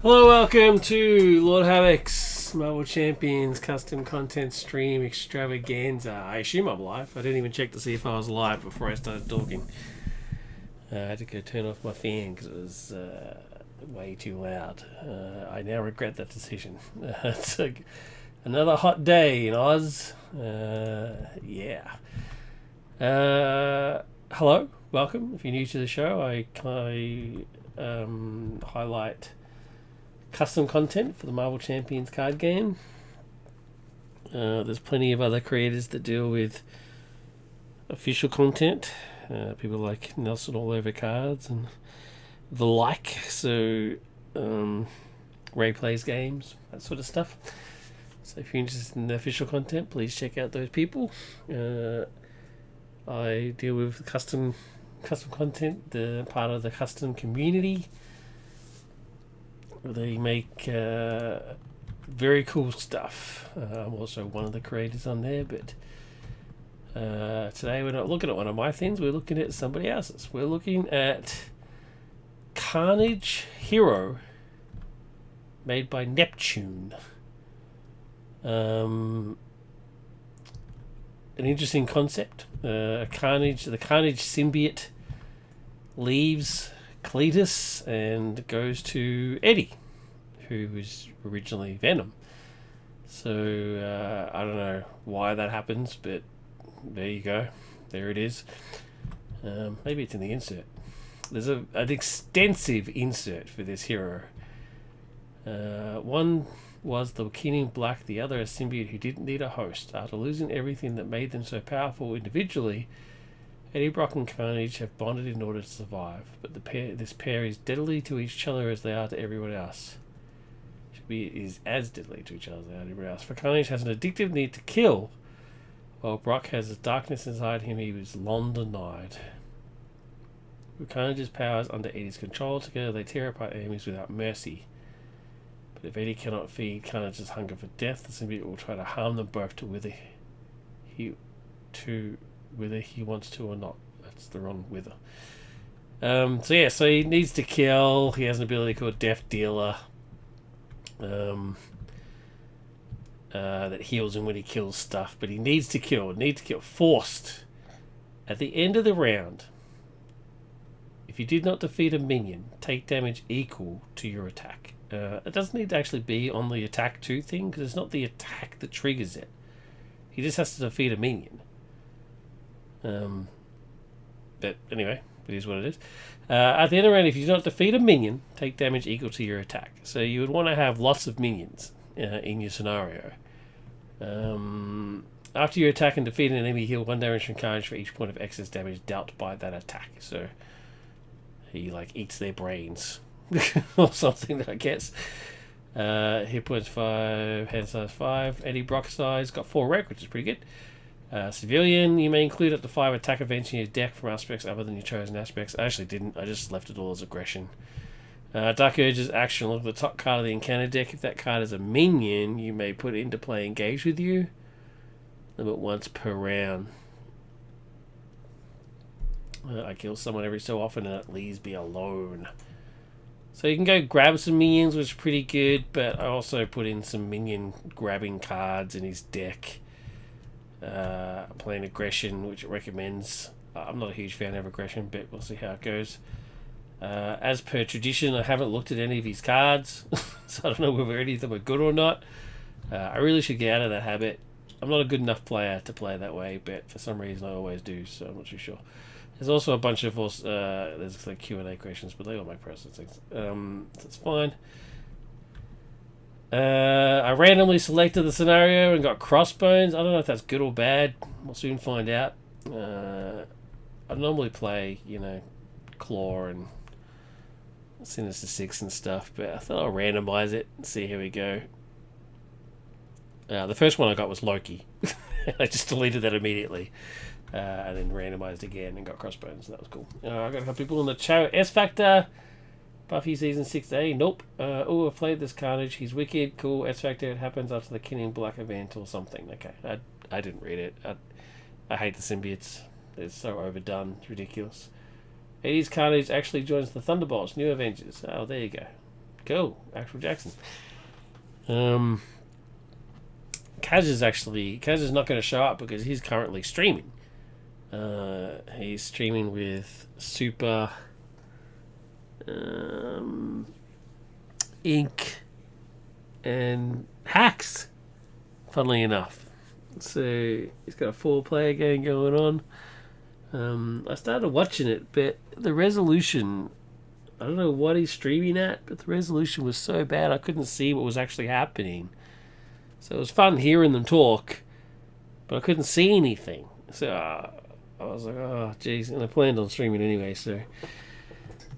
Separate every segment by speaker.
Speaker 1: Hello, welcome to Lord Havoc's Marvel Champions custom content stream extravaganza. I assume I'm live. I didn't even check to see if I was live before I started talking. I had to go turn off my fan because it was way too loud. I now regret that decision. It's another hot day in Oz. Hello, welcome. If you're new to the show, I highlight custom content for the Marvel Champions card game. There's plenty of other creators that deal with official content. People like Nelson All Over Cards and the like. So Ray plays games, that sort of stuff. So if you're interested in the official content, please check out those people. I deal with custom content, the part of the custom community. They make very cool stuff. I'm also one of the creators on there, but today we're not looking at one of my things, we're looking at somebody else's. We're looking at Carnage Hero, made by Neptune. An interesting concept. The Carnage symbiote leaves Cletus and goes to Eddie, who was originally Venom. So I don't know why that happens, but there you go. There it is. Maybe it's in the insert. There's an extensive insert for this hero. One was the King in Black, the other a symbiote who didn't need a host. After losing everything that made them so powerful individually, Eddie Brock and Carnage have bonded in order to survive, but this pair is deadly to each other as they are to everyone else. Is as deadly to each other as they are to everyone else. For Carnage has an addictive need to kill, while Brock has a darkness inside him he was long denied. With Carnage's powers under Eddie's control, together they tear apart enemies without mercy. But if Eddie cannot feed Carnage's hunger for death, the symbiote will try to harm them both whether he wants to or not. That's the wrong whether. So he needs to kill. He has an ability called Death Dealer. That heals him when he kills stuff. But he needs to kill. Forced. At the end of the round, if you did not defeat a minion, take damage equal to your attack. It doesn't need to actually be on the attack 2 thing, because it's not the attack that triggers it. He just has to defeat a minion. But anyway, it is what it is. At the end of the round, if you do not defeat a minion, take damage equal to your attack. So you would want to have lots of minions in your scenario. After you attack and defeat an enemy, heal 1 damage from Carnage for each point of excess damage dealt by that attack. So he eats their brains or something, I guess. Hit points 5, hand size 5, Eddie Brock size, got 4 rec, which is pretty good. Civilian, you may include up to 5 attack events in your deck from aspects other than your chosen aspects. I actually didn't, I just left it all as aggression. Dark Urge's action, look at the top card of the encounter deck. If that card is a minion, you may put it into play engaged with you. Limit once per round. I kill someone every so often and it leaves me alone. So you can go grab some minions, which is pretty good, but I also put in some minion grabbing cards in his deck. Playing aggression, which it recommends. I'm not a huge fan of aggression, but we'll see how it goes. As per tradition, I haven't looked at any of his cards, so I don't know whether any of them are good or not. I really should get out of that habit. I'm not a good enough player to play that way, but for some reason I always do, so I'm not too sure. There's also a bunch of there's Q&A questions, but they all make personal things. That's fine. I randomly selected the scenario and got crossbones. I don't know if that's good or bad. We'll soon find out. I normally play, Claw and Sinister Six and stuff, but I thought I'll randomize it and see how we go. The first one I got was Loki. I just deleted that immediately. And then randomized again and got crossbones. That was cool. I got a couple people in the chat. S Factor. Buffy Season 6A. Nope. I've played this Carnage. He's wicked. Cool. S Factor. It happens after the King in Black event or something. Okay. I didn't read it. I hate the symbiotes. They're so overdone. It's ridiculous. Eddie's Carnage actually joins the Thunderbolts. New Avengers. Oh, there you go. Go, Axel Jackson. Kaz is not going to show up because he's currently streaming. He's streaming with Super Ink and Hacks, funnily enough. So he's got a 4-player game going on. I started watching it, but the resolution, I don't know what he's streaming at, but the resolution was so bad I couldn't see what was actually happening. So it was fun hearing them talk, but I couldn't see anything. So I was like, oh, geez. And I planned on streaming anyway, so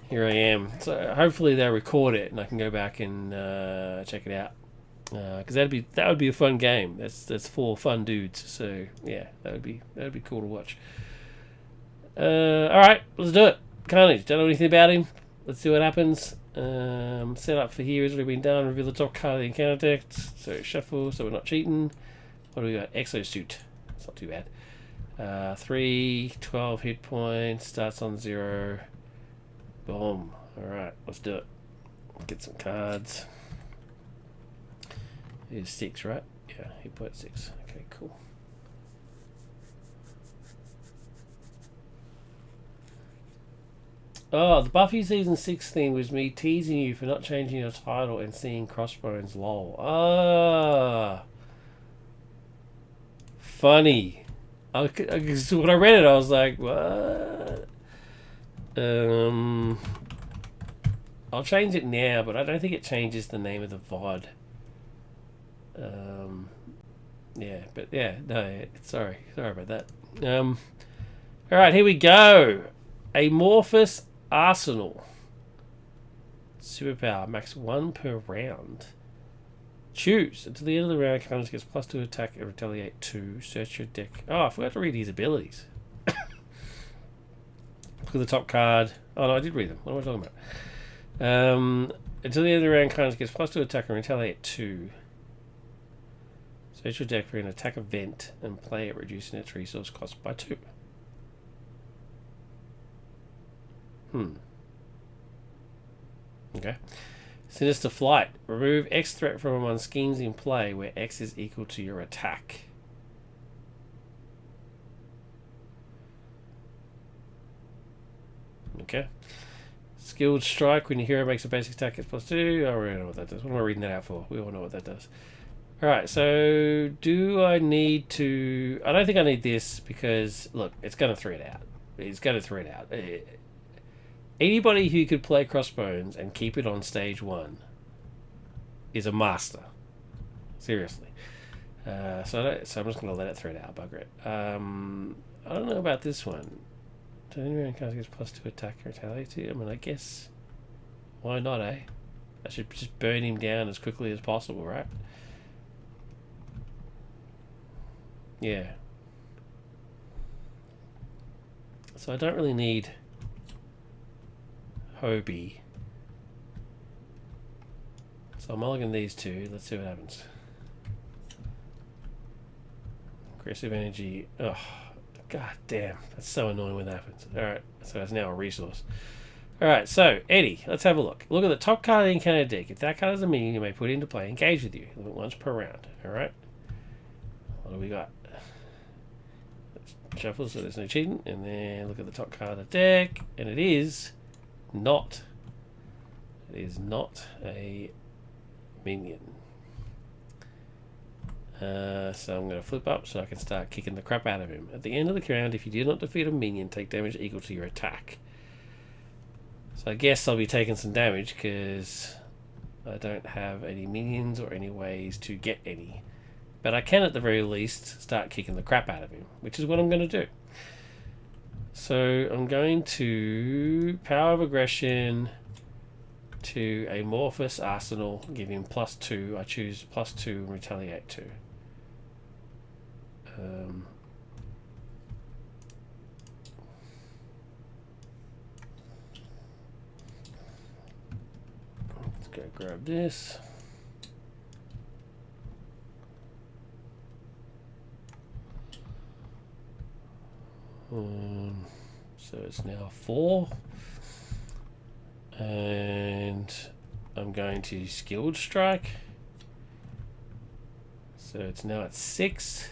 Speaker 1: here I am. So hopefully they'll record it and I can go back and check it out. Because that would be a fun game. That's 4 fun dudes. So yeah, that would be cool to watch. All right, let's do it. Carnage. Don't know anything about him. Let's see what happens. Set up for here has already been done. Reveal the top card of the encounter deck. So shuffle, so we're not cheating. What do we got? Exosuit. It's not too bad. 12 hit points. Starts on 0. Boom. Alright, let's do it. Get some cards. Here's 6, right? Yeah, hit point 6. Okay, cool. Oh, the Buffy Season 6 thing was me teasing you for not changing your title and seeing Crossbones lol. Ah. Funny. When I read it, I was like, what? I'll change it now, but I don't think it changes the name of the VOD. Yeah, but yeah, no, sorry about that. Alright, here we go. Amorphous Arsenal. Superpower, max 1 per round. Choose. Until the end of the round, Carnage gets +2 attack and retaliate 2. Search your deck. Oh, I forgot to read his abilities. Look at the top card. Oh no, I did read them. What am I talking about? Until the end of the round, Carnage gets +2 attack and retaliate 2. Search your deck for an attack event and play it, reducing its resource cost by 2. Okay. Sinister Flight. Remove X threat from among schemes in play where X is equal to your attack. Okay. Skilled Strike. When your hero makes a basic attack, it's +2. I already know what that does. What am I reading that out for? We all know what that does. Alright, so do I need to... I don't think I need this because, look, it's going to thread out. It's going to thread out. Anybody who could play Crossbones and keep it on stage 1 is a master. Seriously. So I'm just going to let it thread out, bugger it. I don't know about this one. Do anyone gets +2 attack or retaliate? I mean, I guess... Why not, eh? I should just burn him down as quickly as possible, right? Yeah. So I don't really need... Hobie. So I'm mulliganing these 2. Let's see what happens. Aggressive energy. Oh, god damn. That's so annoying when that happens. Alright, so it's now a resource. Alright, so, Eddie, let's have a look. Look at the top card of the encounter deck. If that card is a minion, you may put it into play. Engage with you. Once per round. Alright? What do we got? Let's shuffle so there's no cheating. And then look at the top card of the deck. And it is... It is not a minion. So I'm going to flip up so I can start kicking the crap out of him. At the end of the round, if you do not defeat a minion, take damage equal to your attack. So I guess I'll be taking some damage because I don't have any minions or any ways to get any. But I can at the very least start kicking the crap out of him, which is what I'm going to do. So I'm going to Power of Aggression to Amorphous Arsenal, give him +2. I choose +2 and retaliate 2. Let's go grab this. So it's now 4, and I'm going to skilled strike. So it's now at 6.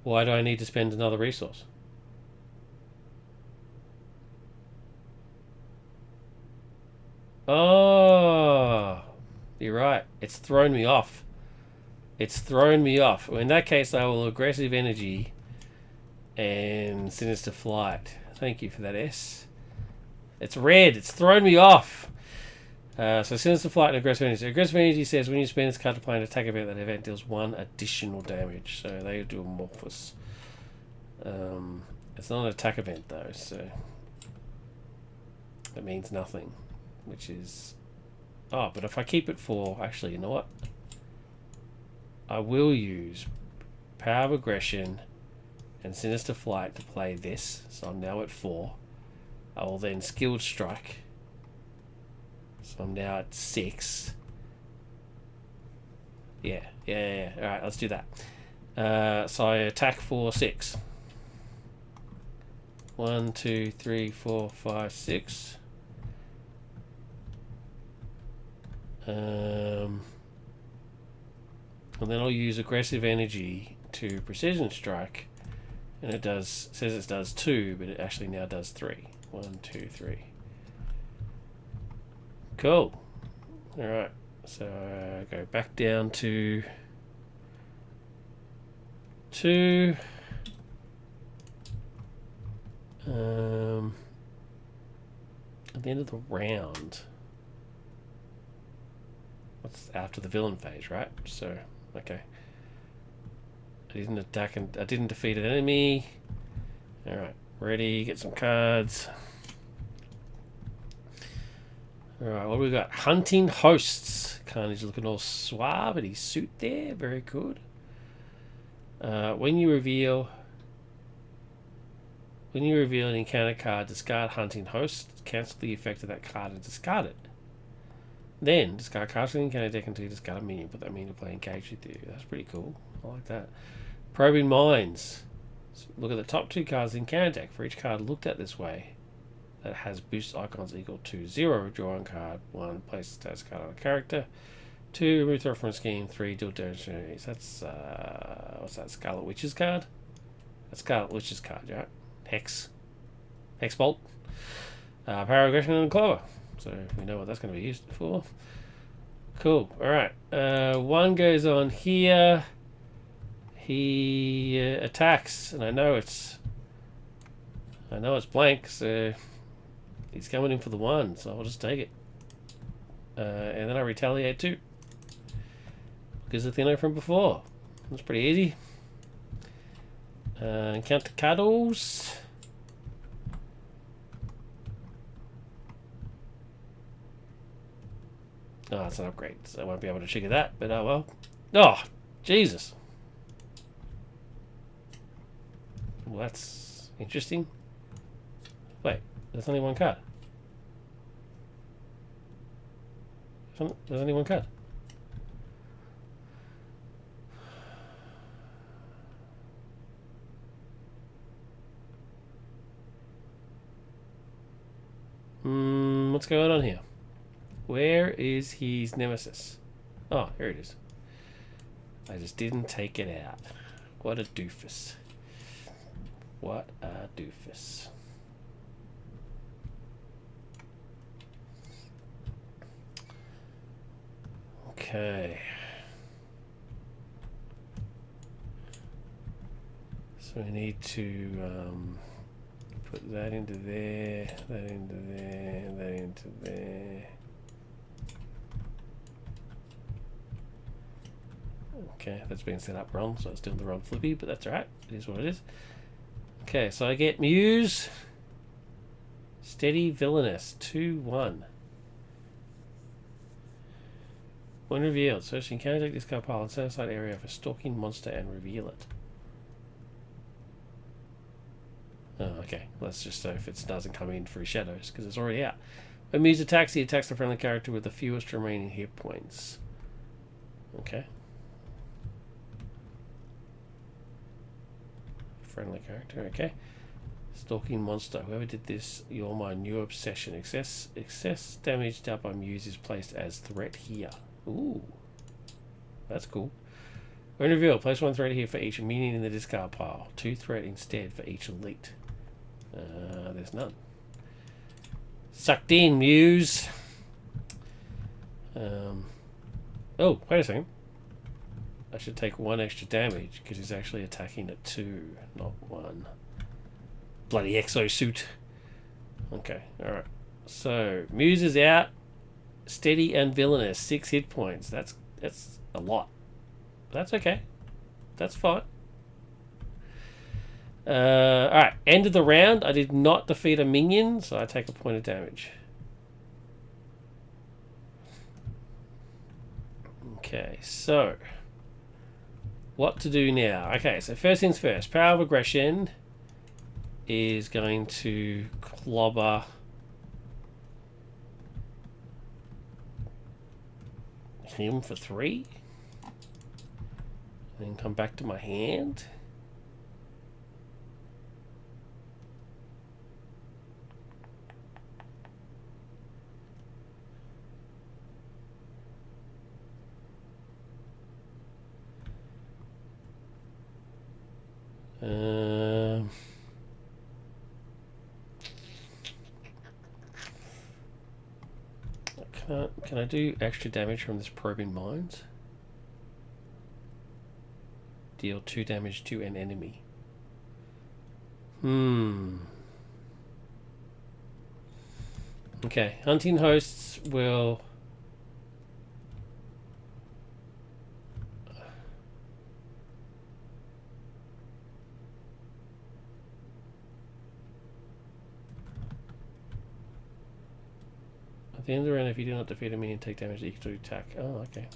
Speaker 1: Why do I need to spend another resource? Oh, you're right. It's thrown me off. It's thrown me off. Well, in that case, I will aggressive energy and sinister flight. Thank you for that, S. It's red. It's thrown me off. So sinister flight and aggressive energy. So aggressive energy says when you spend this card to play an attack event, that event deals 1 additional damage. So they do amorphous. It's not an attack event though, so that means nothing. Which is... Oh, but if I keep it for... Actually, you know what? I will use Power of Aggression and Sinister Flight to play this. So I'm now at 4. I will then Skilled Strike. So I'm now at 6. Yeah. Alright, let's do that. So I attack for 6. 1, 2, 3, 4, 5, 6. And then I'll use aggressive energy to precision strike, and it does says it does 2, but it actually now does 3. 1, 2, 3. Cool. All right. So go back down to 2. At the end of the round. What's after the villain phase, right? So, okay. I didn't attack and I didn't defeat an enemy. Alright, ready, get some cards. Alright, what do we got? Hunting Hosts. Carnage looking all suave in his suit there. Very good. When you reveal an encounter card, discard Hunting Host, cancel the effect of that card and discard it. Then, discard cards from the encounter deck until you discard a minion. Put that minion to play engaged with you. That's pretty cool. I like that. Probing Minds. So look at the top 2 cards in the encounter deck. For each card looked at this way, that has boost icons equal to 0. Draw on card. 1. Place a status card on a character. 2. Remove threat from a scheme. 3. Deal damage to enemies. That's, what's that? Scarlet Witch's card? That's Scarlet Witch's card, right? Hex Bolt. Power Aggression and Clover. So we know what that's going to be used for. Cool. Alright. 1 goes on here. He attacks, and I know it's blank, so he's coming in for the 1, so I'll just take it. And then I retaliate too. Because of the thing from before. That's pretty easy. Encounter Cuddles. Oh, it's an upgrade, so I won't be able to trigger that, but oh well. Oh, Jesus. Well, that's interesting. Wait, there's only 1 card. There's only 1 card. What's going on here? Where is his nemesis? Oh, here it is. I just didn't take it out. What a doofus. What a doofus. Okay. So we need to put that into there, that into there, that into there. Okay, that's been set up wrong, so it's doing the wrong flippy, but that's alright. It is what it is. Okay, so I get Muse. Steady Villainous. 2-1. When revealed, search the encounter deck, discard pile and set aside area for stalking monster and reveal it. Oh, okay. That's just so if it doesn't come in through shadows, because it's already out. When Muse attacks, he attacks the friendly character with the fewest remaining hit points. Okay. Friendly character, okay. Stalking monster. Whoever did this, you're my new obsession. Excess damage dealt by Muse is placed as threat here. Ooh. That's cool. When revealed, place 1 threat here for each minion in the discard pile. 2 threat instead for each elite. There's none. Sucked in, Muse. Oh, wait a second. I should take 1 extra damage because he's actually attacking at 2, not 1. Bloody exosuit. Okay, alright. So, Muse is out. Steady and villainous. 6 hit points. That's a lot. That's okay. That's fine. Alright, end of the round. I did not defeat a minion, so I take a point of damage. Okay, so what to do now? Okay, so first things first. Power of aggression is going to clobber him for 3. And then come back to my hand. Can I do extra damage from this probing mines? Deal 2 damage to an enemy. Okay, hunting hosts will... At the end of the round, if you do not defeat a minion, take damage equal to attack. Oh, okay.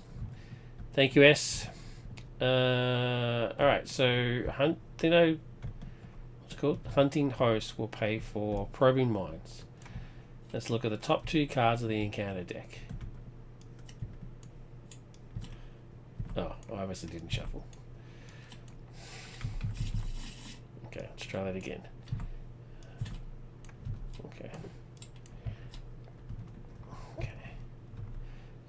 Speaker 1: Thank you, S. Alright, so what's it called? Hunting host will pay for probing mines. Let's look at the top 2 cards of the encounter deck. Oh, I obviously didn't shuffle. Okay, let's try that again. Okay.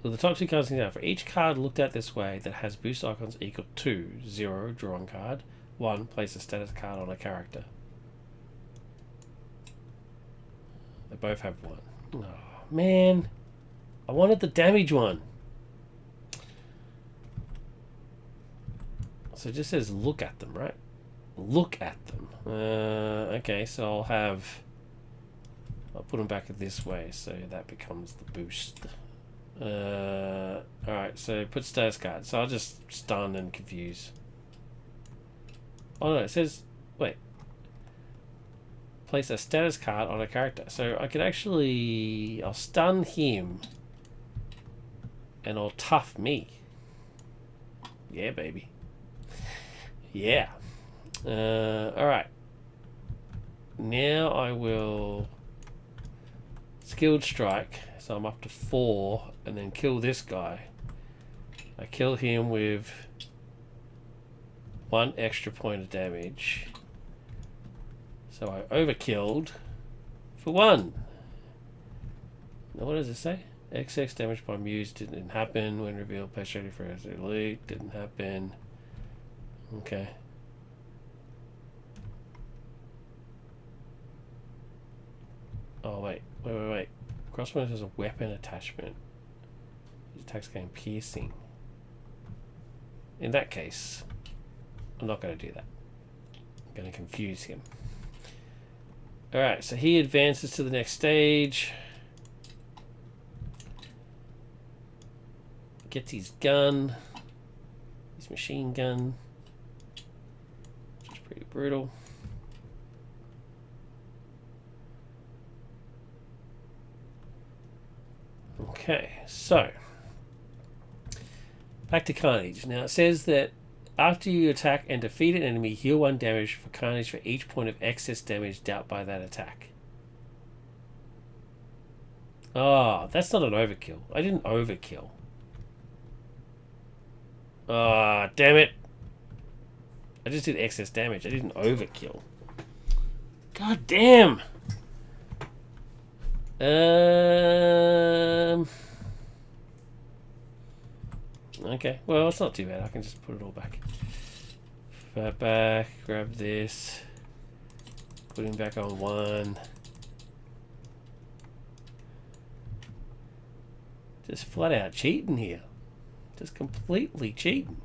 Speaker 1: So the top 2 cards now. For each card looked at this way that has boost icons equal to 0, drawn card. 1, place a status card on a character. They both have 1. Oh, man. I wanted the damage one. So it just says look at them, right? Look at them. Okay, so I'll put them back this way so that becomes the boost. Alright, so put status card. So I'll just stun and confuse. Oh no, it says, wait. Place a status card on a character. So I could actually, I'll stun him and I'll tough me. Yeah, baby. Yeah. Alright. Now I will skilled strike. So I'm up to 4 and then kill this guy. I kill him with 1 extra point of damage. So I overkilled for 1. Now what does it say? XX damage by Muse didn't happen when revealed. Place ready for his elite. Didn't happen. Okay. Oh wait. Crossbow has a weapon attachment. His attacks gain piercing. In that case, I'm not going to do that. I'm going to confuse him. Alright, so he advances to the next stage. Gets his gun. His machine gun. Which is pretty brutal. Okay, so back to Carnage. Now it says that after you attack and defeat an enemy, heal 1 damage for Carnage for each point of excess damage dealt by that attack. Oh, that's not an overkill. I didn't overkill. Ah, damn it. I just did excess damage. I didn't overkill. God damn. Okay, well, it's not too bad. I can just put it all back. Put that back, grab this, put him back on 1. Just flat out cheating here. Just completely cheating.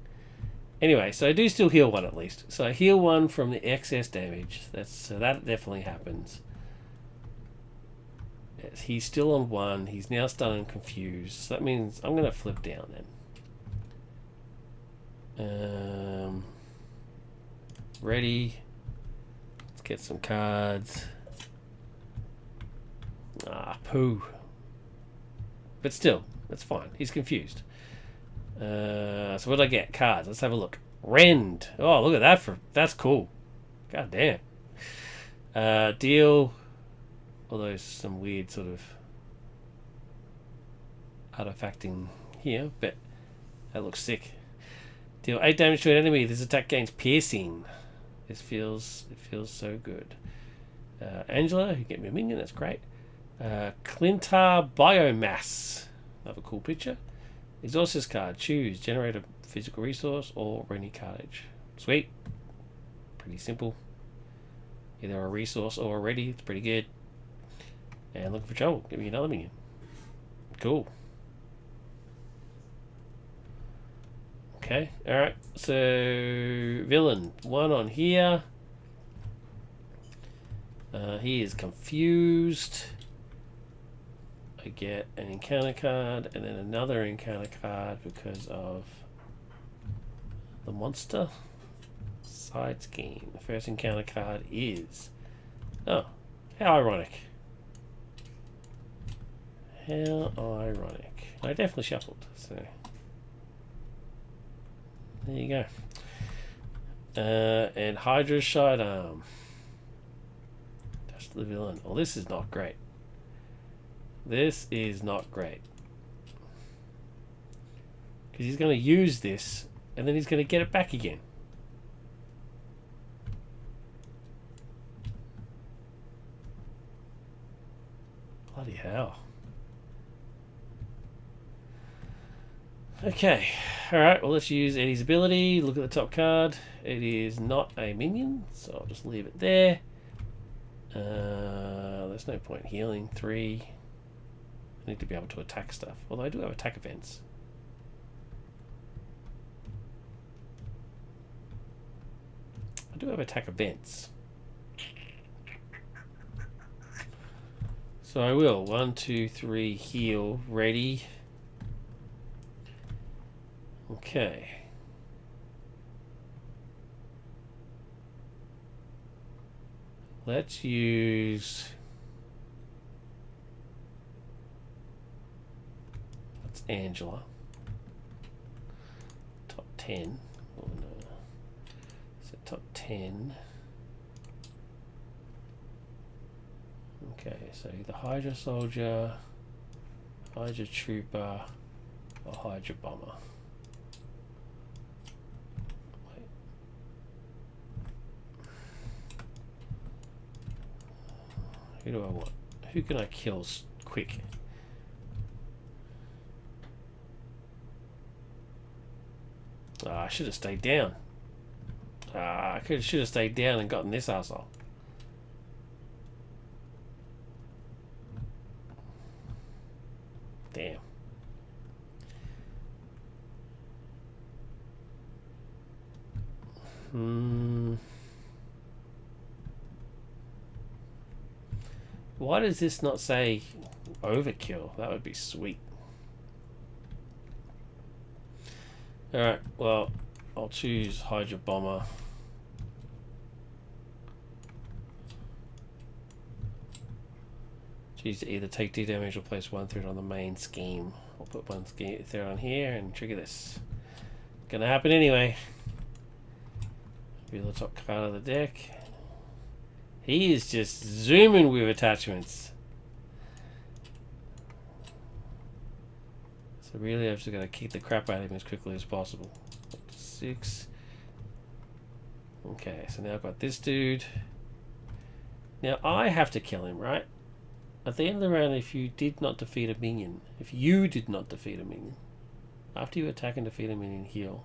Speaker 1: Anyway, so I do still heal 1 at least. So I heal 1 from the excess damage. So that definitely happens. Yes, he's still on 1. He's now stunned and confused. So that means I'm going to flip down then. Ready. Let's get some cards. Ah, poo. But still, that's fine. He's confused. So what did I get? Cards. Let's have a look. Rend. Oh, look at that. That's cool. God damn. Deal. Although some weird sort of artifacting here, but that looks sick. Deal 8 damage to an enemy. This attack gains piercing. It feels so good. Angela, who get me a minion. That's great. Clintar Biomass. Another cool picture. Exhaustus card. Choose. Generate a physical resource or Rennie Carnage. Sweet. Pretty simple. Either a resource or a ready. It's pretty good. And looking for trouble. Give me another minion. Cool. Okay. Alright. So, villain. 1 on here. He is confused. I get an encounter card and then another encounter card because of the monster side scheme. The first encounter card is... Oh, how ironic. How ironic. I definitely shuffled, so... There you go. And Hydra Sidearm. That's the villain. Oh, this is not great. This is not great. Because he's going to use this, and then he's going to get it back again. Bloody hell. Okay. Alright, well let's use Eddie's ability. Look at the top card. It is not a minion, so I'll just leave it there. There's no point healing. 3. I need to be able to attack stuff. Although I do have attack events. I do have attack events. So I will. 1, 2, 3, heal. Ready. Okay. Let's use... That's Angela. Top 10. Oh no. So top 10. Okay, so either Hydra Soldier, Hydra Trooper, or Hydra Bomber. Who do I want? Who can I kill quick? I should have stayed down. I should have stayed down and gotten this arsehole. Damn. Why does this not say overkill? That would be sweet. Alright, well, I'll choose Hydra Bomber. Choose to either take 2 damage or place 1/3 on the main scheme. I'll put 1/3 on here and trigger this. Gonna happen anyway. Reveal the top card of the deck. He is just zooming with attachments. So really I've just got to kick the crap out of him as quickly as possible. 6. Okay, so now I've got this dude. Now I have to kill him, right? At the end of the round, if you did not defeat a minion, after you attack and defeat a minion, heal.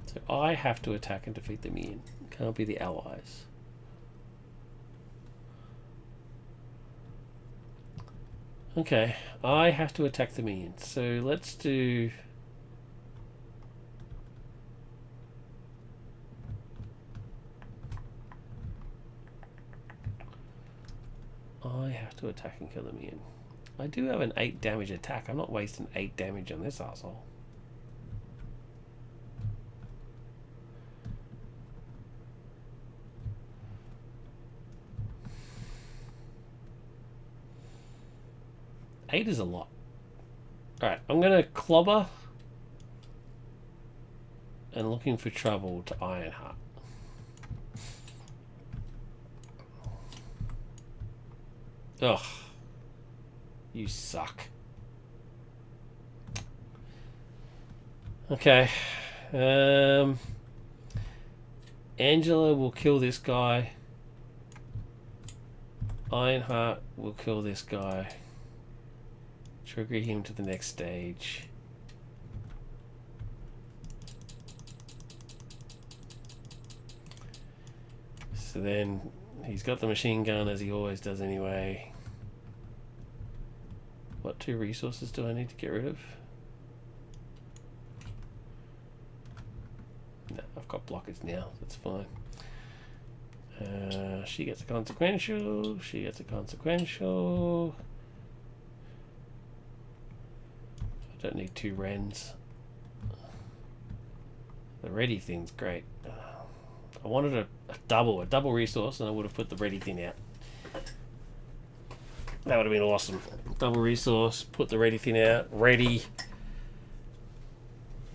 Speaker 1: So I have to attack and defeat the minion. It can't be the allies. Okay, I have to attack the minion. So let's do... I have to attack and kill the minion. I do have an 8 damage attack. I'm not wasting 8 damage on this asshole. Eight is a lot. Alright, I'm going to clobber and looking for trouble to Ironheart. Ugh. You suck. Okay. Angela will kill this guy. Ironheart will kill this guy. Trigger him to the next stage. So then he's got the machine gun as he always does anyway. What 2 resources do I need to get rid of? No, I've got blockers now. That's fine. She gets a consequential. She gets a consequential. I don't need 2 Wrens. The ready thing's great. I wanted a double resource, and I would have put the ready thing out. That would have been awesome. Double resource, put the ready thing out, ready.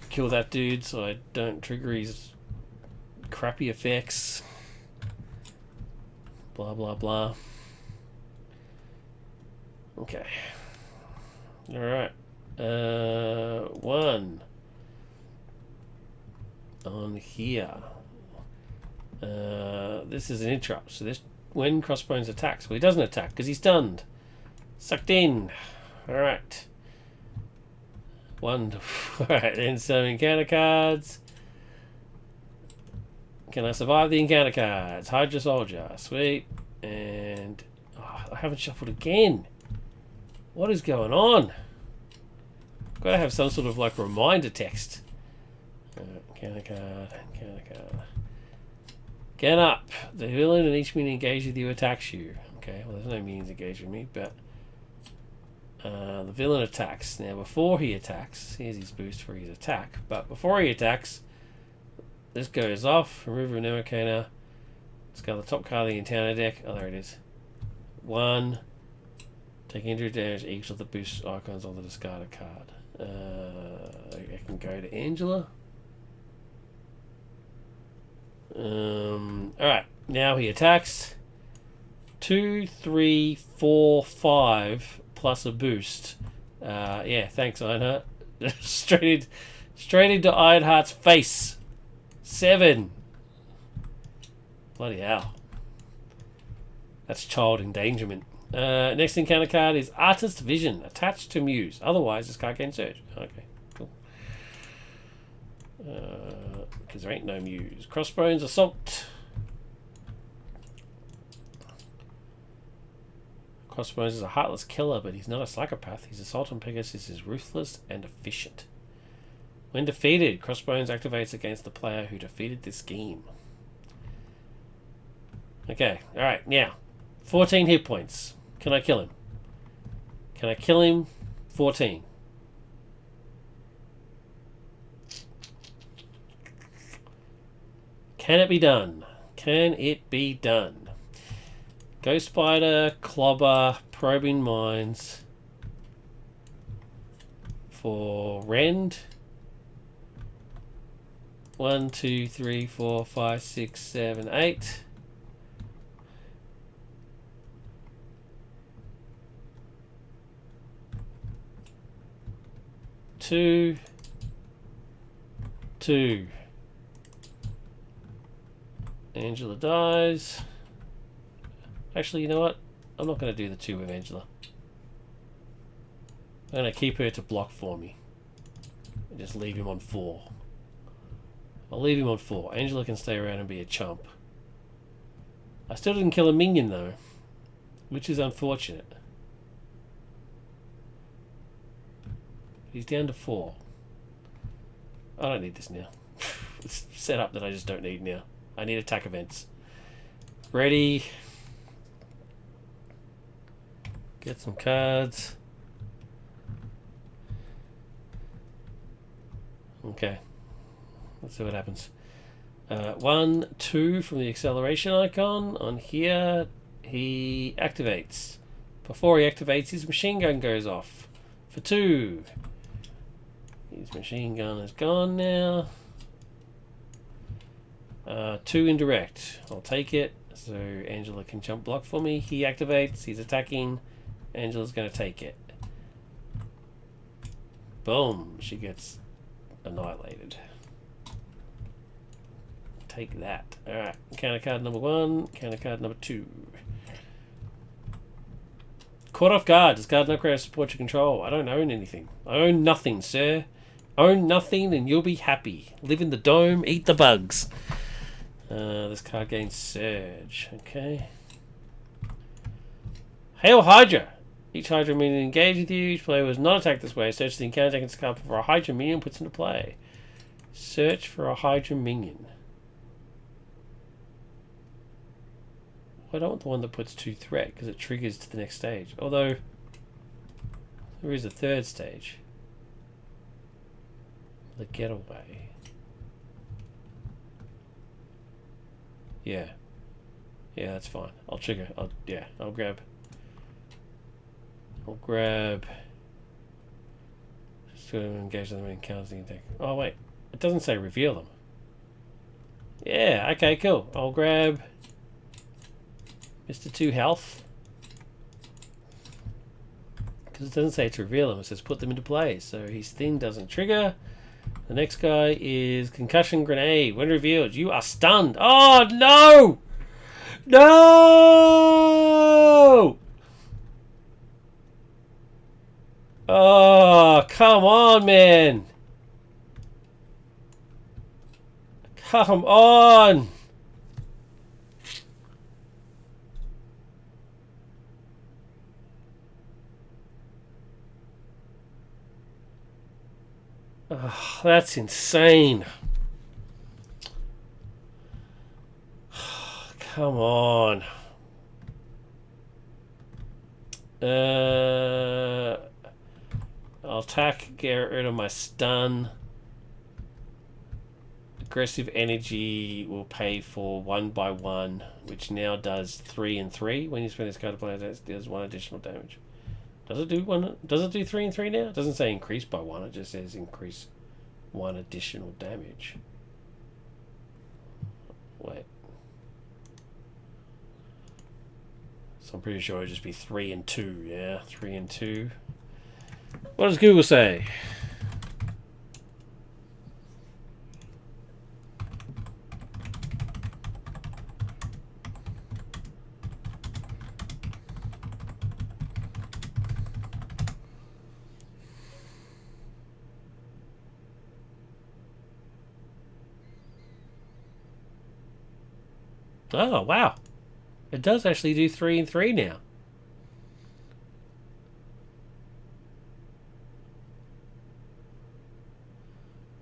Speaker 1: Kill that dude so I don't trigger his crappy effects. Blah, blah, blah. Okay. Alright. 1. On here. This is an interrupt. So this, when Crossbones attacks, well, he doesn't attack because he's stunned. Sucked in. Alright. 1. Alright, then some encounter cards. Can I survive the encounter cards? Hydra Soldier. Sweet. And I haven't shuffled again. What is going on? Gotta have some sort of like reminder text. Encounter card. Encounter card. Get up. The villain and each minion engaged with you attacks you. Okay, well there's no minions engaged with me, but the villain attacks. Now before he attacks, here's his boost for his attack, but before he attacks, this goes off. Remove an Americana. Let's go to the top card of the encounter deck. Oh, there it is. 1. Take injury damage equal to the boost icons on the discarded card. I can go to Angela. Alright, now he attacks. 2, 3, 4, 5 plus a boost. Yeah, thanks, Ironheart. straight into Ironheart's face. 7. Bloody hell. That's child endangerment. Next encounter card is Artist Vision, attached to Muse. Otherwise, this card can surge. Okay, cool. Because there ain't no Muse. Crossbones Assault. Crossbones is a heartless killer, but he's not a psychopath. His assault on Pegasus is ruthless and efficient. When defeated, Crossbones activates against the player who defeated this scheme. Okay, alright, now. 14 hit points. Can I kill him? Can I kill him? 14. Can it be done? Can it be done? Ghost Spider, Clobber, Probing Mines for Rend. 1, 2, 3, 4, 5, 6, 7, 8. Two. Angela dies. Actually, you know what? I'm not going to do the 2 with Angela. I'm going to keep her to block for me. And just leave him on 4. I'll leave him on 4. Angela can stay around and be a chump. I still didn't kill a minion though, which is unfortunate. He's down to 4. I don't need this now. It's set up that I just don't need now. I need attack events. Ready. Get some cards. Okay. Let's see what happens. 1, 2 from the acceleration icon. On here, he activates. Before he activates, his machine gun goes off. For 2. His machine gun is gone now. 2 indirect. I'll take it. So Angela can jump block for me. He activates. He's attacking. Angela's going to take it. Boom. She gets annihilated. Take that. Alright. Counter card number 1. Counter card number 2. Caught off guard. Does card not create support your control? I don't own anything. I own nothing, sir. Own nothing and you'll be happy. Live in the dome, eat the bugs. This card gains Surge. Okay. Hail Hydra! Each Hydra minion engaged with you. Each player was not attacked this way. Search the encounter against card for a Hydra minion puts into play. Search for a Hydra minion. I don't want the one that puts 2 threat because it triggers to the next stage. Although there is a 3rd stage. The getaway. Yeah. Yeah, that's fine. I'll trigger. I'll grab. Just to engage them in encounters the attack. Oh wait, it doesn't say reveal them. Yeah. Okay. Cool. I'll grab Mr. 2 health. Because it doesn't say to reveal them. It says put them into play. So his thing doesn't trigger. The next guy is Concussion Grenade. When revealed, you are stunned. Oh, no! No! Oh, come on, man. Come on. Oh, that's insane. Come on. I'll attack, get rid of my stun. Aggressive energy will pay for 1 by 1, which now does 3 and 3. When you spend this card to play, it does 1 additional damage. Does it do 1? Does it do 3 and 3 now? It doesn't say increase by 1. It just says increase 1 additional damage. Wait. So I'm pretty sure it'd just be 3 and 2. Yeah, 3 and 2. What does Google say? Oh, wow. It does actually do 3 and 3 now.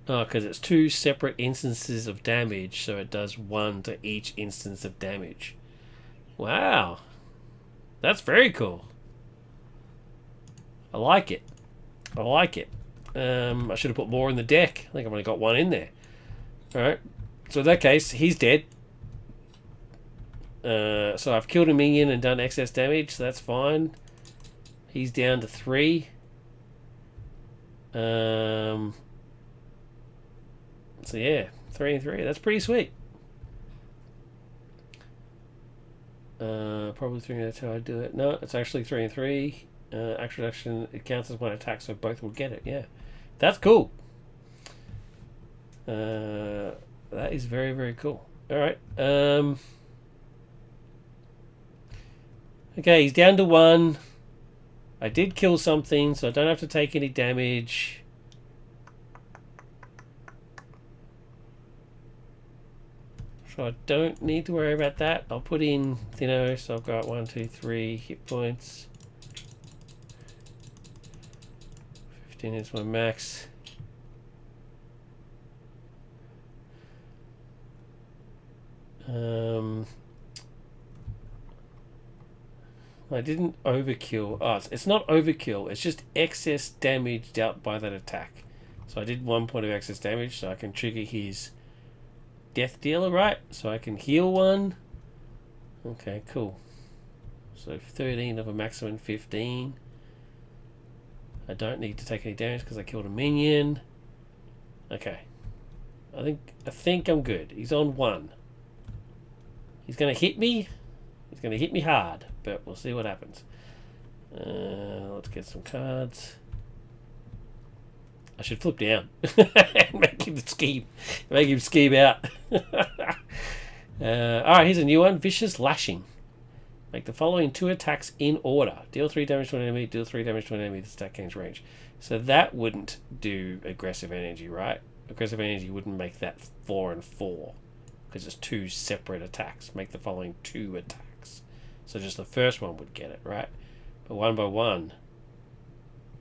Speaker 1: Oh, because it's 2 separate instances of damage, so it does 1 to each instance of damage. Wow. That's very cool. I like it. I like it. I should have put more in the deck. I think I've only got 1 in there. Alright. So in that case, he's dead. So I've killed a minion and done excess damage, so that's fine. He's down to 3. So yeah, 3 and 3. That's pretty sweet. Probably 3. That's how I do it. No, it's actually 3 and 3. Actual action. It counts as 1 attack, so both will get it. Yeah, that's cool. That is very, very cool. All right. Okay, he's down to 1. I did kill something, so I don't have to take any damage. So I don't need to worry about that. I'll put in Thinno, so I've got 1, 2, 3 hit points. 15 is my max. I didn't overkill. Oh, it's not overkill. It's just excess damage dealt by that attack. So I did 1 point of excess damage, so I can trigger his death dealer, right? So I can heal 1. Okay, cool. So 13 of a maximum 15. I don't need to take any damage because I killed a minion. Okay. I think I'm good. He's on 1. He's gonna hit me. He's gonna hit me hard, but we'll see what happens. Let's get some cards. I should flip down and make him scheme. Make him scheme out. Alright, here's a new one. Vicious Lashing. Make the following 2 attacks in order. Deal 3 damage to an enemy, deal 3 damage to an enemy. This attack gains range. So that wouldn't do aggressive energy, right? Aggressive energy wouldn't make that 4 and 4. Because it's 2 separate attacks. Make the following 2 attacks. So just the first one would get it, right? But 1 by 1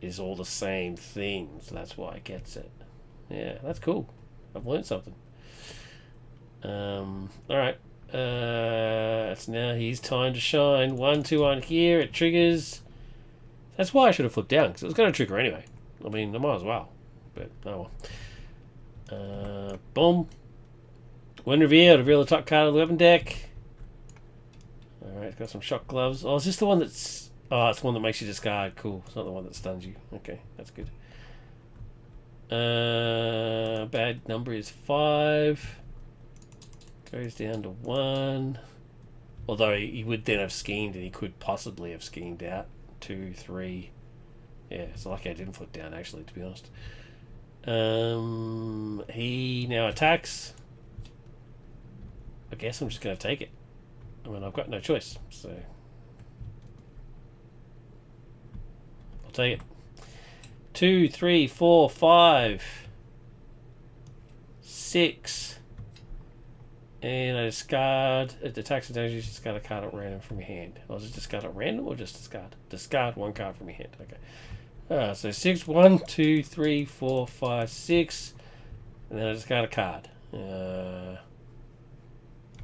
Speaker 1: is all the same thing. So that's why it gets it. Yeah, that's cool. I've learned something. Alright. It's now his time to shine. 1, 2 on here. It triggers. That's why I should have flipped down. Because it was going to trigger anyway. I mean, I might as well. But, oh well. Boom. When revealed, reveal the top card of the weapon deck. Alright, it's got some shock gloves. Oh, is this the one that's... Oh, it's the one that makes you discard. Cool. It's not the one that stuns you. Okay, that's good. Bad number is 5. Goes down to 1. Although he would then have schemed, and he could possibly have schemed out. 2, 3. Yeah, it's lucky I didn't flip down, actually, to be honest. He now attacks. I guess I'm just going to take it. I mean, I've got no choice, so... I'll take it. 2, 3, 4, 5... 6... And I discard... It attacks and damages, you discard a card at random from your hand. Or is it discard at random or just discard? Discard 1 card from your hand, okay. So 6, 1, 2, 3, 4, 5, 6... And then I discard a card.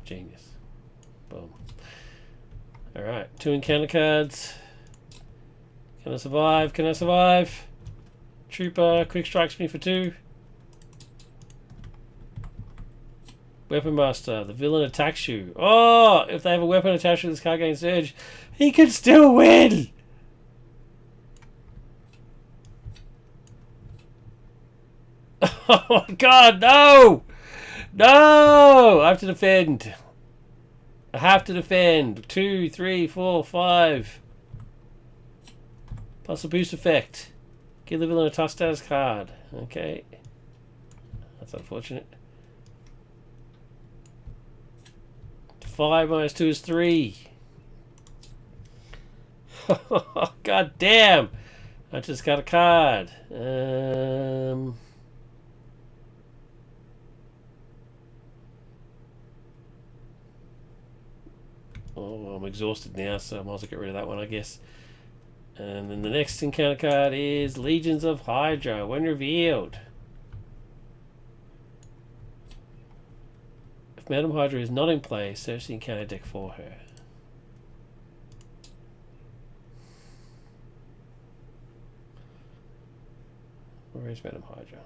Speaker 1: Genius. Boom. Alright, 2 encounter cards. Can I survive? Can I survive? Trooper quick strikes me for 2. Weapon Master. The villain attacks you. Oh! If they have a weapon attached to this card gains surge, he can still win! Oh my god, no! No! I have to defend. I have to defend. 2, 3, 4, 5. Plus a boost effect. Give the villain a tough status card. Okay. That's unfortunate. 5 minus 2 is 3. God damn! I just got a card. Oh, I'm exhausted now, so I might as well get rid of that one, I guess. And then the next encounter card is Legions of Hydra. When revealed, if Madam Hydra is not in play, search the encounter deck for her. Where is Madam Hydra?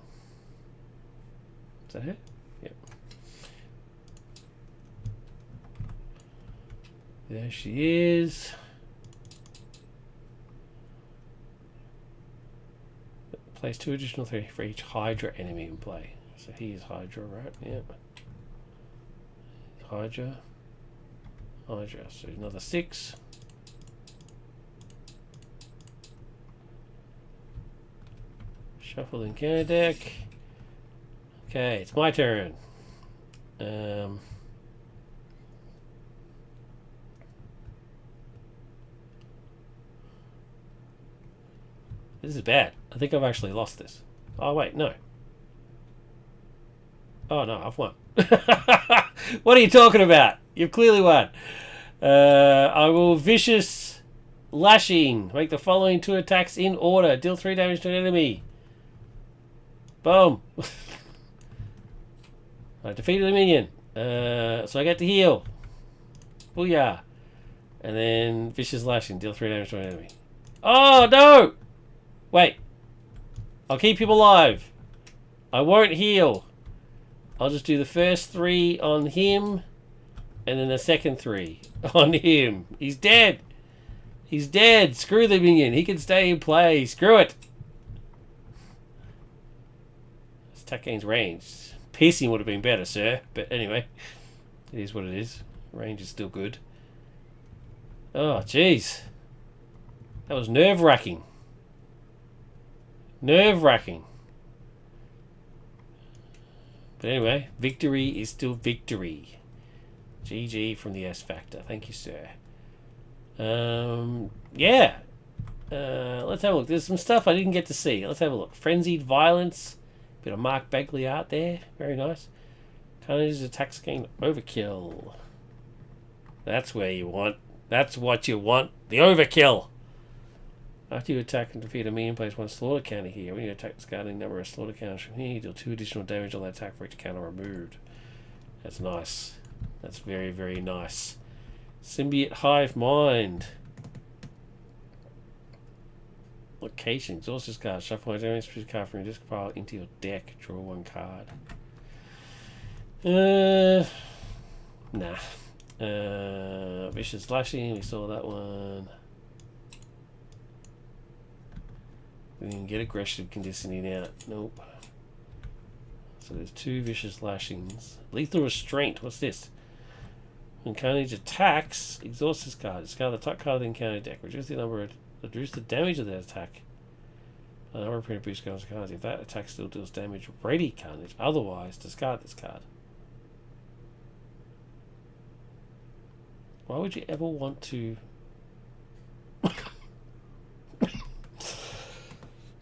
Speaker 1: Is that her? Yep. There she is. Place 2 additional 3 for each Hydra enemy in play. So he is Hydra, right? Yep. Hydra. Hydra. So another 6. Shuffle the encounter deck. Okay, it's my turn. This is bad. I think I've actually lost this. Oh, wait, no. Oh, no, I've won. What are you talking about? You've clearly won. I will vicious lashing. Make the following 2 attacks in order. Deal 3 damage to an enemy. Boom. I defeated a minion. So I get to heal. Booyah. And then vicious lashing. Deal 3 damage to an enemy. Oh, no! Wait. I'll keep him alive. I won't heal. I'll just do the first 3 on him. And then the second 3 on him. He's dead. He's dead. Screw the minion. He can stay in play. Screw it. This attack gains range. Piercing would have been better, sir. But anyway. It is what it is. Range is still good. Oh, jeez. That was nerve-wracking. Nerve-wracking. But anyway, victory is still victory. GG from the S Factor. Thank you, sir. Yeah. Let's have a look. There's some stuff I didn't get to see. Let's have a look. Frenzied Violence. Bit of Mark Bagley art there. Very nice. Carnage's attack scheme. Overkill. That's where you want. That's what you want. The overkill. After you attack and defeat a minion, place 1 slaughter counter here. When you attack, discarding number of slaughter counters from here, you deal 2 additional damage on that attack for each counter removed. That's nice. That's very, very nice. Symbiote Hive Mind. Location. Exhaust this card. Shuffle my damage special card from your disc pile into your deck. Draw 1 card. Nah. Vicious Lashing. We saw that one. We didn't get aggressive conditioning out. Nope. So there's 2 Vicious Lashings. Lethal Restraint. What's this? When Carnage attacks, exhaust this card. Discard the top card of the encounter deck. Reduce the damage of that attack. The number of printed boost cards. If that attack still deals damage, ready Carnage. Otherwise, discard this card. Why would you ever want to?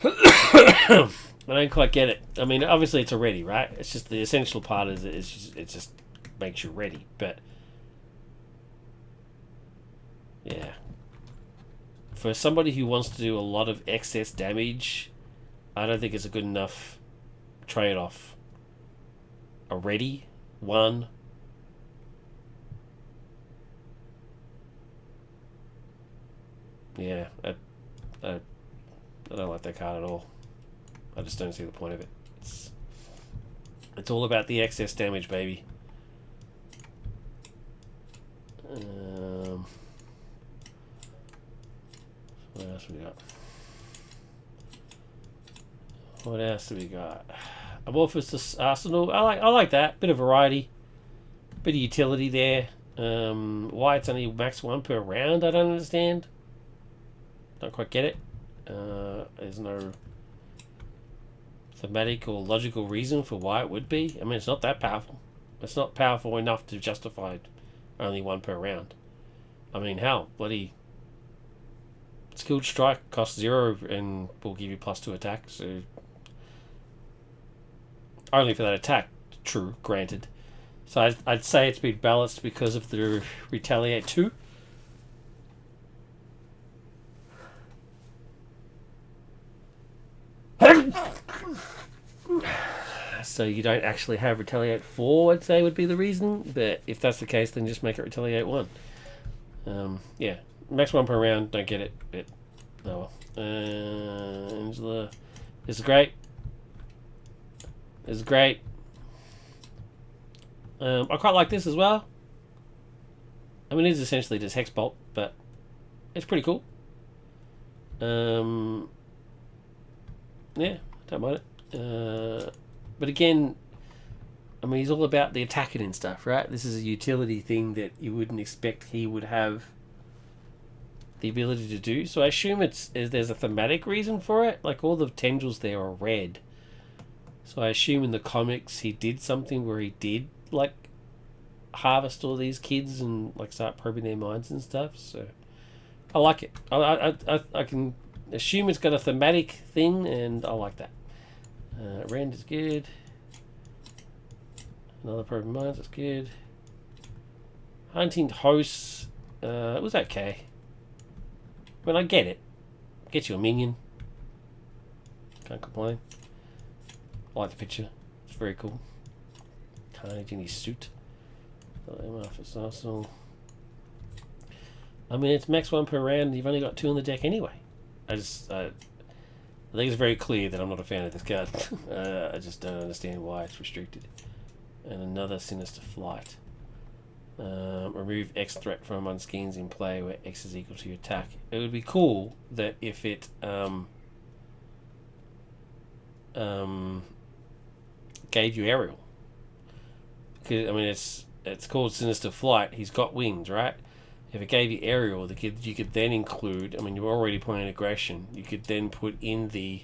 Speaker 1: I don't quite get it. I mean, obviously it's a ready, right? It's just the essential part is it just makes you ready. But yeah, for somebody who wants to do a lot of excess damage, I don't think it's a good enough trade-off. A ready 1. Yeah, I don't like that card at all. I just don't see the point of it. It's all about the excess damage, baby. What else we got? What else do we got? Amorphous Arsenal. I like that. Bit of variety. Bit of utility there. Why it's only max 1 per round, I don't understand. Don't quite get it. There's no thematic or logical reason for why it would be. I mean, it's not that powerful. It's not powerful enough to justify only 1 per round. I mean, hell, bloody Skilled Strike costs 0 and will give you +2 attack. So only for that attack. True, granted. So I'd say it's been balanced because of the Retaliate 2. So you don't actually have Retaliate 4, I'd say would be the reason. But if that's the case, then just make it Retaliate 1. Yeah, max 1 per round. Don't get it. But oh well. Angela, this is great. This is great. I quite like this as well. I mean, it is essentially just Hex Bolt, but it's pretty cool. Yeah, don't mind it. But again, I mean, he's all about the attacking and stuff, right? This is a utility thing that you wouldn't expect he would have the ability to do. So I assume there's a thematic reason for it. Like, all the tendrils there are red. So I assume in the comics he did something where he did, like, harvest all these kids and, like, start probing their minds and stuff. So I like it. I can assume it's got a thematic thing, and I like that. Rend is good. Another Probing Mines, that's good. Hunting Hosts, it was okay. I mean, I get it. Get you a minion. Can't complain. I like the picture. It's very cool. Carnage in his suit. Office Arsenal. I mean, it's max 1 per round, and you've only got 2 on the deck anyway. I think it's very clear that I'm not a fan of this card. I just don't understand why it's restricted. And another Sinister Flight. Remove X threat from among schemes in play where X is equal to your attack. It would be cool that if it gave you aerial. Cause, I mean, it's called Sinister Flight. He's got wings, right? If it gave you aerial, you could then include. I mean, you're already playing aggression. You could then put in the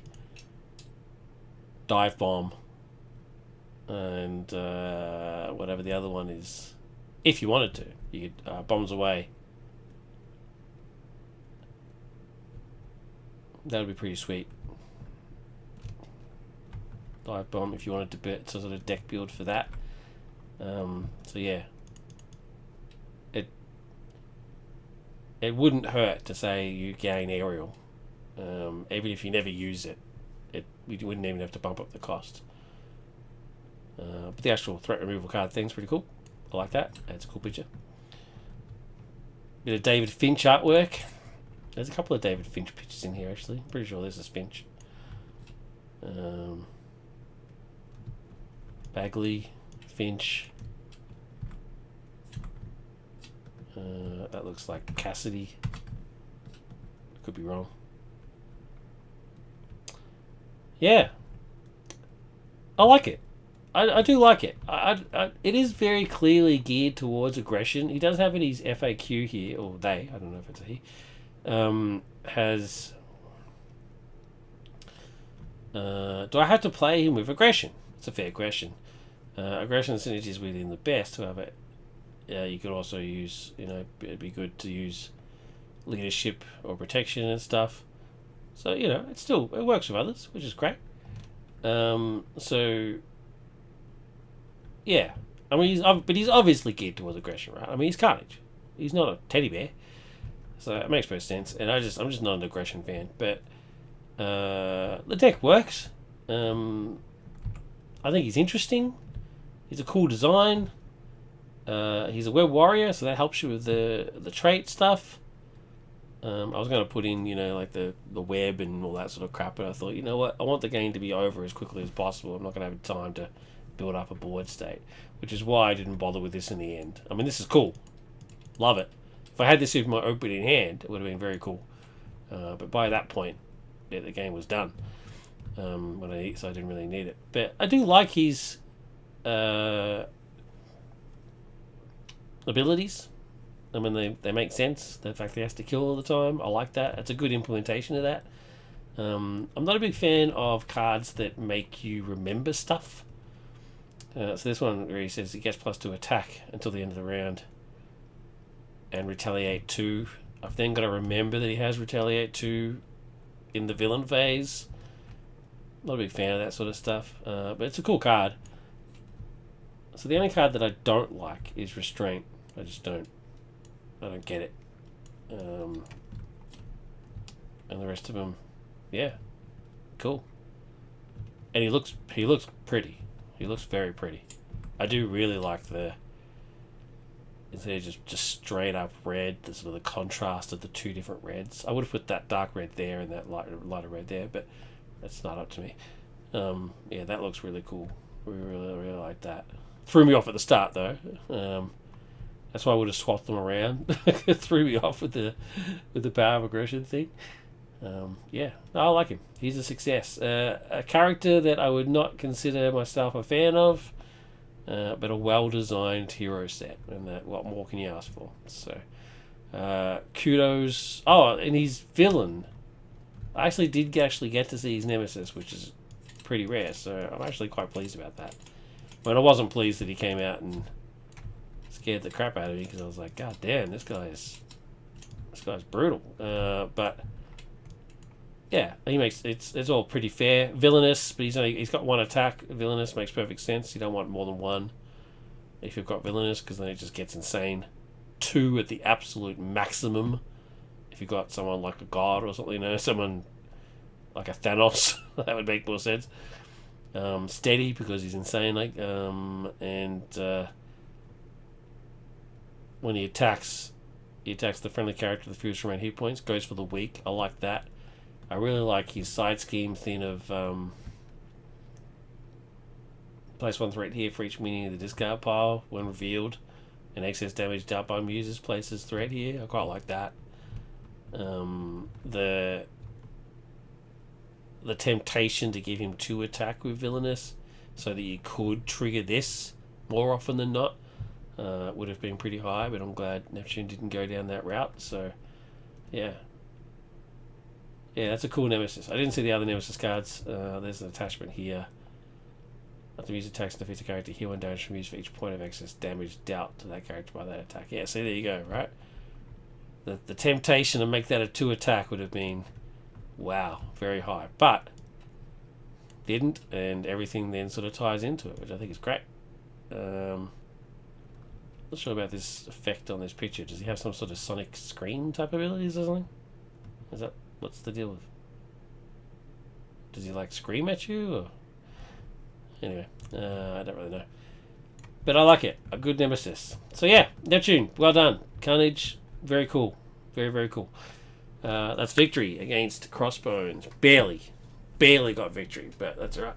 Speaker 1: dive bomb and whatever the other one is. If you wanted to, you could bombs away. That would be pretty sweet. Dive bomb if you wanted to bet sort of deck build for that. So yeah, it wouldn't hurt to say you gain aerial, even if you never use it. We wouldn't even have to bump up the cost. But the actual threat removal card thing's pretty cool. I like that. That's a cool picture. Bit of David Finch artwork. There's a couple of David Finch pictures in here actually. I'm pretty sure this is Finch. Bagley, Finch. That looks like Cassidy. Could be wrong. Yeah. I like it. I do like it. It is very clearly geared towards aggression. He does have in his FAQ here, or they, I don't know if it's a he, has... do I have to play him with aggression? It's a fair question. Aggression synergies within the best, however, you could also use, it'd be good to use leadership or protection and stuff. So, it works with others, which is great. So... yeah, I mean, he's obviously geared towards aggression, right? I mean, he's Carnage. He's not a teddy bear, so it makes most sense. And I'm just not an aggression fan, but the deck works. I think he's interesting. He's a cool design. He's a web warrior, so that helps you with the trait stuff. I was going to put in, like the web and all that sort of crap, but I thought, you know what? I want the game to be over as quickly as possible. I'm not going to have time to build up a board state, which is why I didn't bother with this in the end. I mean, this is cool. Love it. If I had this with my opening hand, it would have been very cool. But by that point, the game was done. So I didn't really need it. But I do like his abilities. I mean, they make sense. The fact that he has to kill all the time, I like that. It's a good implementation of that. I'm not a big fan of cards that make you remember stuff. So this one where he says he gets +2 attack until the end of the round and retaliate 2. I've then got to remember that he has retaliate 2 in the villain phase. Not a big fan of that sort of stuff, but it's a cool card. So the only card that I don't like is Restraint. I don't get it. And the rest of them, yeah, cool. And he looks pretty. He looks very pretty. I do really like instead of just straight up red, the sort of the contrast of the two different reds. I would have put that dark red there and that lighter red there, but that's not up to me. Yeah, that looks really cool. We really like that. Threw me off at the start though. That's why I would have swapped them around. It threw me off with the power of aggression thing. Yeah, I like him. He's a success. A character that I would not consider myself a fan of, but a well-designed hero set, and what more can you ask for? So, kudos. Oh, and his villain. I actually did get to see his nemesis, which is pretty rare. So I'm actually quite pleased about that. But I wasn't pleased that he came out and scared the crap out of me because I was like, God damn, this guy's brutal. But Yeah, he makes it's all pretty fair. Villainous, but he's got one attack. Villainous makes perfect sense. You don't want more than one if you've got villainous, because then it just gets insane. Two at the absolute maximum. If you've got someone like a god or something, someone like a Thanos, that would make more sense. Steady because he's insane, and when he attacks the friendly character with fewest remaining hit points. Goes for the weak. I like that. I really like his side scheme thing of place one threat here for each minion in the discard pile when revealed, and excess damage dealt by users places threat here. I quite like that. The temptation to give him 2 attack with villainous, so that you could trigger this more often than not, would have been pretty high. But I'm glad Neptune didn't go down that route. So yeah. Yeah, that's a cool nemesis. I didn't see the other nemesis cards. There's an attachment here. After use attacks and defeats a character, heal and damage from use for each point of excess damage dealt to that character by that attack. Yeah, see, there you go, right? The temptation to make that a 2 attack would have been, wow, very high. But didn't, and everything then sort of ties into it, which I think is great. Not sure about this effect on this picture. Does he have some sort of sonic scream type abilities or something? Is that... What's the deal with? Does he like scream at you? Or? Anyway, I don't really know. But I like it. A good nemesis. So yeah, Neptune, well done. Carnage, very cool. Very, very cool. That's victory against Crossbones. Barely got victory, but that's alright.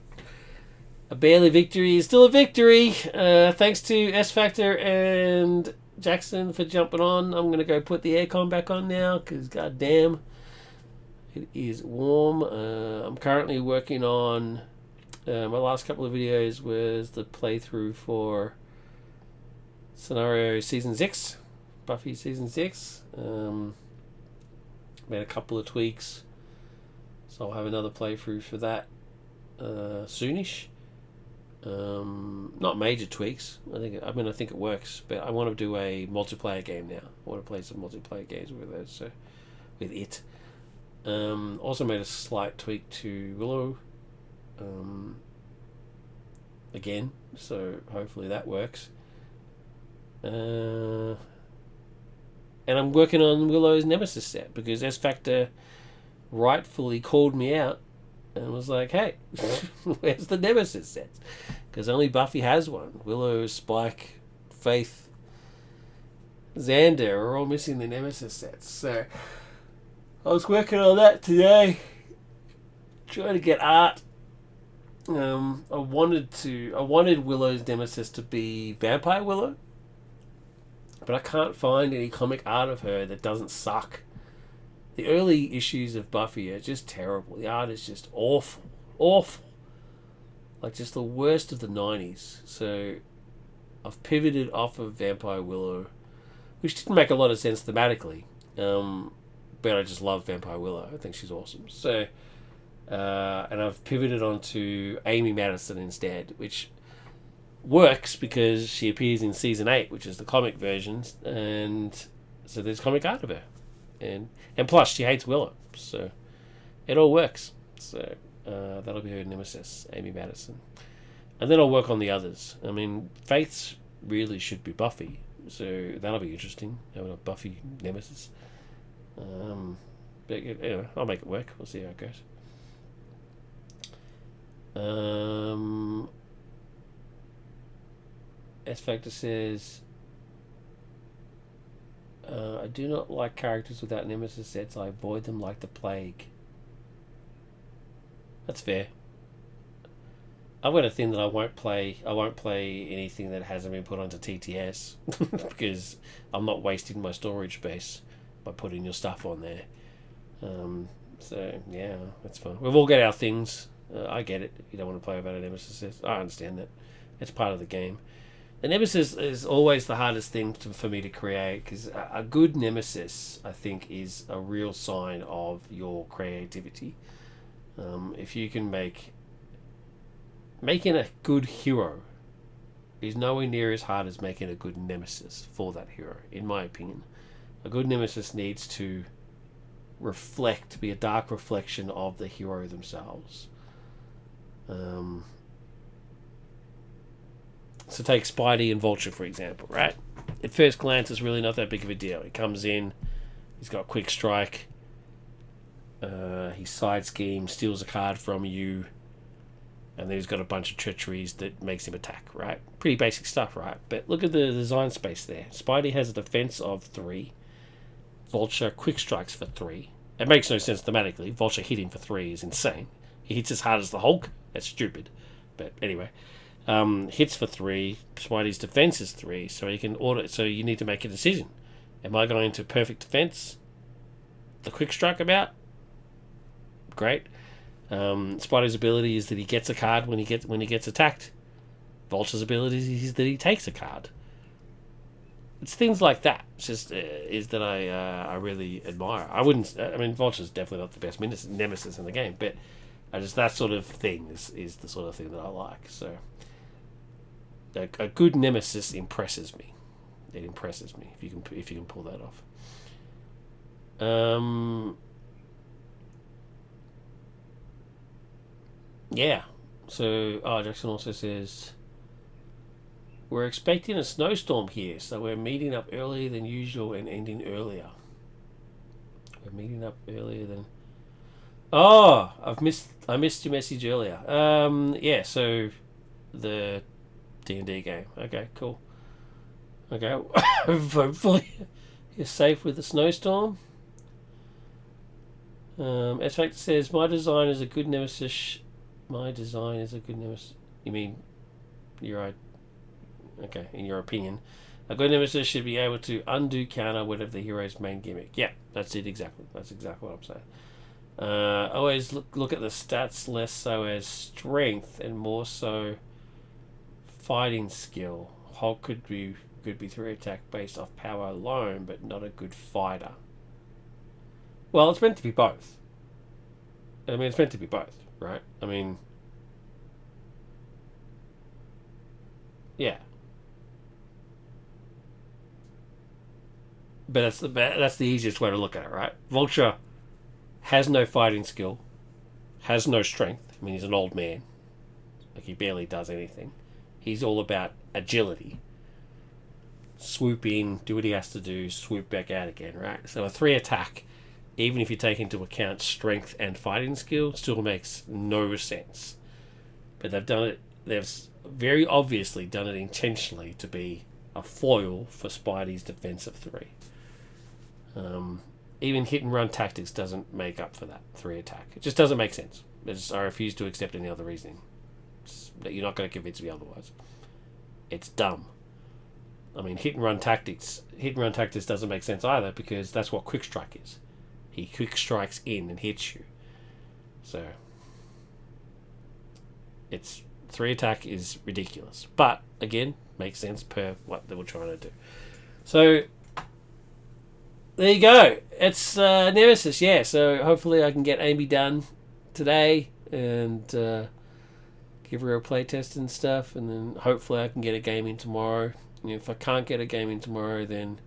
Speaker 1: A barely victory is still a victory. Thanks to S Factor and Jackson for jumping on. I'm going to go put the aircon back on now, because goddamn, it is warm. I'm currently working on... my last couple of videos was the playthrough for Scenario Season 6. Buffy Season 6. Made a couple of tweaks. So I'll have another playthrough for that soonish. Not major tweaks. I think it works. But I want to do a multiplayer game now. I want to play some multiplayer games with it. So with it. Also made a slight tweak to Willow again, so hopefully that works. And I'm working on Willow's Nemesis set, because S Factor rightfully called me out and was like, hey, where's the Nemesis sets? Because only Buffy has one. Willow, Spike, Faith, Xander are all missing the Nemesis sets. So I was working on that today, trying to get art. I wanted Willow's nemesis to be Vampire Willow, but I can't find any comic art of her that doesn't suck. The early issues of Buffy are just terrible. The art is just awful. Like just the worst of the 90s. So I've pivoted off of Vampire Willow, which didn't make a lot of sense thematically. But I just love Vampire Willow. I think she's awesome. So, and I've pivoted onto Amy Madison instead, which works because she appears in season 8, which is the comic versions, and so there's comic art of her, and plus she hates Willow, so it all works. So that'll be her nemesis, Amy Madison, and then I'll work on the others. I mean, Faith's really should be Buffy, so that'll be interesting. Having a Buffy nemesis. But anyway, I'll make it work. We'll see how it goes. S Factor says, I do not like characters without nemesis sets. I avoid them like the plague. That's fair. I've got a thing that I won't play anything that hasn't been put onto TTS because I'm not wasting my storage space by putting your stuff on there. So yeah, that's fine. We've all got our things. I get it. You don't want to play without a nemesis. I understand that. It's part of the game. The nemesis is always the hardest thing for me to create, because a good nemesis, I think, is a real sign of your creativity. If you can making a good hero is nowhere near as hard as making a good nemesis for that hero, in my opinion. A good nemesis needs to be a dark reflection of the hero themselves. So take Spidey and Vulture, for example, right? At first glance, it's really not that big of a deal. He comes in, he's got quick strike, he side schemes, steals a card from you, and then he's got a bunch of treacheries that makes him attack, right? Pretty basic stuff, right? But look at the design space there. Spidey has a defense of 3. Vulture quick strikes for 3. It makes no sense thematically. Vulture hitting for 3 is insane. He hits as hard as the Hulk. That's stupid. But anyway. Hits for 3. Spidey's defense is 3, so he can order. So you need to make a decision. Am I going to perfect defense? The quick strike about? Great. Spidey's ability is that he gets a card when he gets attacked. Vulture's ability is that he takes a card. It's things like that. It's just is that I really admire. I mean, Vulture's definitely not the best nemesis in the game, but that sort of thing is the sort of thing that I like. So. A good nemesis impresses me. It impresses me if you can pull that off. Yeah. So Jackson also says we're expecting a snowstorm here, so we're meeting up earlier than usual and ending earlier. We're meeting up earlier than. Oh, I missed your message earlier. Yeah. So the D&D game. Okay, cool. Okay, hopefully you're safe with the snowstorm. S-Factor says, my design is a good nemesis. You mean, you're right. Okay, in your opinion. A good nemesis should be able to undo counter whatever the hero's main gimmick. Yeah, that's it exactly. That's exactly what I'm saying. Always look at the stats less so as strength and more so fighting skill. Hulk could be 3 attack based off power alone, but not a good fighter. Well, it's meant to be both. I mean, it's meant to be both, right? I mean, yeah. But that's the easiest way to look at it, right? Vulture has no fighting skill, has no strength. I mean, he's an old man. Like, he barely does anything. He's all about agility. Swoop in, do what he has to do, swoop back out again, right? So a 3 attack, even if you take into account strength and fighting skill, still makes no sense. But they've very obviously done it intentionally to be a foil for Spidey's defense of 3. Even hit and run tactics doesn't make up for that 3 attack. It just doesn't make sense. I refuse to accept any other reasoning. That you're not going to convince me otherwise. It's dumb. I mean, hit and run tactics doesn't make sense either, because that's what quick strike is. He quick strikes in and hits you. So it's 3 attack is ridiculous, but again, makes sense per what they were trying to do. So there you go. It's Nemesis, yeah. So hopefully I can get Amy done today and give her a playtest and stuff, and then hopefully I can get a game in tomorrow. And if I can't get a game in tomorrow, then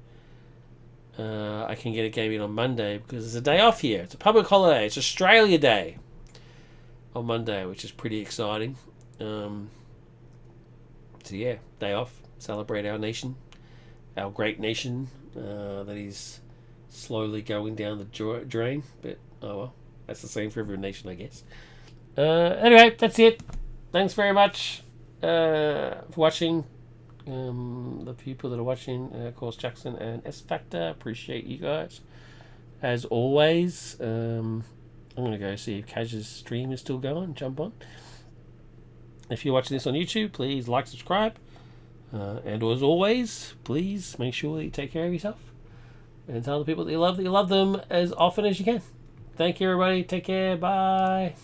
Speaker 1: I can get a game in on Monday, because it's a day off here. It's a public holiday. It's Australia Day on Monday, which is pretty exciting. So yeah, day off. Celebrate our nation, our great nation that is slowly going down the drain. But oh well, that's the same for every nation, I guess. Anyway, that's it. Thanks very much for watching. The people that are watching, of course, Jackson and S-Factor, appreciate you guys. As always, I'm going to go see if Kaj's stream is still going. Jump on. If you're watching this on YouTube, please like, subscribe. And as always, please make sure that you take care of yourself. And tell the people that you love them as often as you can. Thank you, everybody. Take care. Bye.